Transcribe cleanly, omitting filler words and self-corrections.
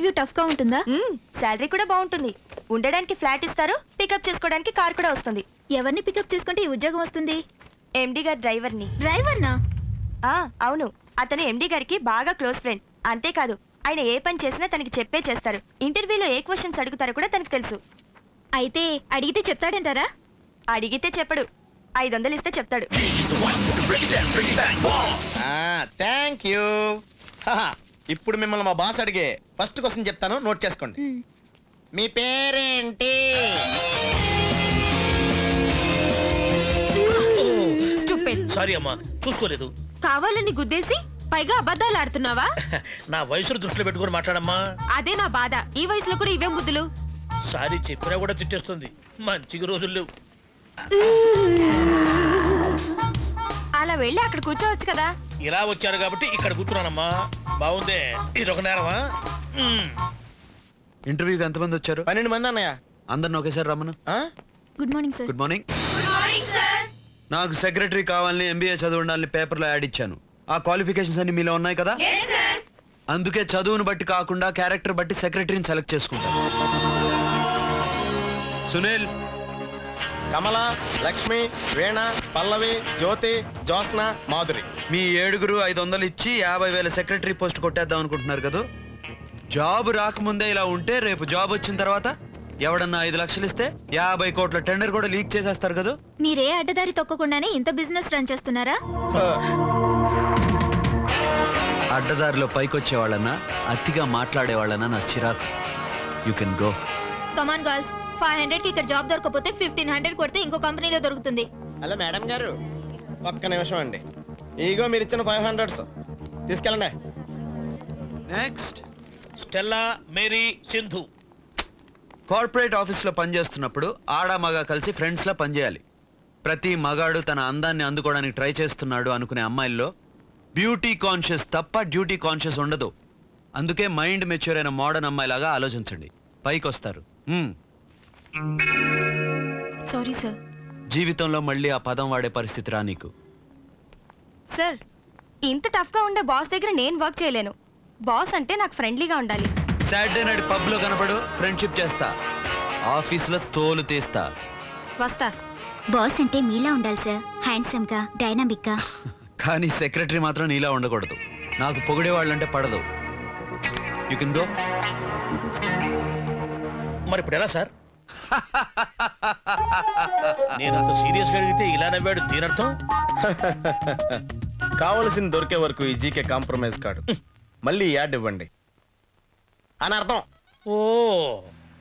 Interview tough గా ఉంటుందా? Salary కూడా బాగుంటుంది. ఉండడానికి ఫ్లాట్ ఇస్తారు, పికప్ చేసుకోవడానికి కార్ కూడా వస్తుంది. ఎవరిని పికప్ చేసుకుంటే ఈ ఉద్యోగం వస్తుంది? ఎండి గారి డ్రైవర్ని. డ్రైవర్నా? అవును, అతను ఎండి గారికి బాగా క్లోజ్ ఫ్రెండ్. అంతేకాదు, ఆయన ఏ పని చేసినా తనకి చెప్పే చేస్తారు. ఇంటర్వ్యూలో ఏ క్వశ్చన్స్ అడుగుతారో కూడా తనకు తెలుసు. అయితే అడిగితే చెప్తాడంటారా? అడిగితే చెప్పడు, 500 ఇస్తే చెప్తాడు. Thank you. ఇప్పుడు మిమ్మల్ని మా బాస్ అడిగే ఫస్ట్ క్వశ్చన్ చెప్తాను, నోట్ చేసుకోండి. మీ పేరేంటి? సారీ అమ్మా, చూసుకోలేదు. కావాలని గుద్దేసి పైగా అబద్ధాలు ఆడుతున్నావా? నా వయసును దృష్టిలో పెట్టుకుని మాట్లాడమ్మా. అదే నా బాధ. ఈ వయసులో కూడా ఇవేం బుద్ధులు? సారీ చెప్పినా కూడా తిట్టేస్తుంది. మంచిగా రోజులు. అలా వెళ్ళి అక్కడ కూర్చోవచ్చు కదా. ఇలా వచ్చారు కాబట్టి ఇక్కడ కూర్చున్నానమ్మా. బాగుందే, ఇదొక నేరమా? ఇంటర్వ్యూకి ఎంతమంది వచ్చారు? 12 మంది అన్నయ్య. అందరిని ఒకేసారి రమ్మను. Good morning sir. Good morning. నాకు సెక్రటరీ కావాలని ఎంబీఏ చదువు ఉండాలని పేపర్లో యాడ్ ఇచ్చాను. ఆ క్వాలిఫికేషన్స్ అన్ని మీలో ఉన్నాయి కదా? అందుకే చదువును బట్టి కాకుండా క్యారెక్టర్ బట్టి సెక్రటరీని సెలెక్ట్ చేసుకుంటాను. సునీల్, కమల, లక్ష్మి, వీణ, పల్లవి, జ్యోతి, జ్యోత్స్న, మాధురి. మీ 7 500 ఇచ్చి 50,000 సెక్రటరీ పోస్ట్ కొట్టేద్దాం అనుకుంటున్నారు కదా? జాబ్ రాకముందే ఇలా ఉంటే రేపు జాబ్ వచ్చిన తర్వాత ఎవడన్నా 5 లక్షలు ఇస్తే 50 కోట్ల టెండర్ కూడా లీక్ చేసేస్తారు కదా? మీరే అడ్డదారి తొక్కకుండానే ఇంత బిజినెస్ రన్ చేస్తున్నారా? అడ్డదారిలో పైకొచ్చే వాళ్ళన్నా అతిగా మాట్లాడే వాళ్ళన్నా నా చిరాకు. You can go. Come on girls, 500 కి ఇక్కడ జాబ్ దొరకపోతే 1500 కొడితే ఇంకో కంపెనీలో దొరుకుతుంది. హలో మేడం గారు, ఒక్క నిమిషం అండి. ఈగో మీరు ఇచ్చిన 500 తీసుకెళ్ళండి. Next, Stella, Mary, Sindhu. Corporate ఆఫీస్లో పనిచేస్తున్నప్పుడు ఆడ మగ కలిసి ఫ్రెండ్స్లా పనిచేయాలి. ప్రతి మగాడు తన అందాన్ని అందుకోవడానికి ట్రై చేస్తున్నాడు అనుకునే అమ్మాయిల్లో బ్యూటీ కాన్షియస్ తప్ప డ్యూటీ కాన్షియస్ ఉండదు. అందుకే మైండ్ మెచ్యూర్ అయిన మోడర్న్ అమ్మాయిలాగా ఆలోచించండి, పైకి వస్తారు. Sorry sir. జీవితంలో మళ్ళీ ఆ పదం వాడే పరిస్థితి రా నీకు. సార్, ఇంత టఫ్ గా ఉండే బాస్ దగ్గర నేను వర్క్ చేయలేను. బాస్ అంటే నాకు ఫ్రెండ్లీగా ఉండాలి. సాటర్డే నైట్ పబ్ లో కనపడు, ఫ్రెండ్షిప్ చేస్తా. ఆఫీస్లో తోలు తీస్తా. వస్తా. బాస్ అంటే మీలా ఉండాలి సార్, హ్యాండ్సమ్ గా, డైనామిక్ గా. కానీ సెక్రటరీ మాత్రం నీలా ఉండకూడదు. నాకు పొగిడే వాళ్ళంటే పడదు. You can go. మరి ఇప్పుడు ఎలా సార్? నేను అంత సీరియస్ గా అడిగితే ఇలా నవ్వాడు, దీనర్థం? కావలసింది దొరికే వరకు ఈ జీకే కాంప్రమైజ్ కాడు. మళ్ళీ యాడ్ ఇవ్వండి అని అర్థం. ఓ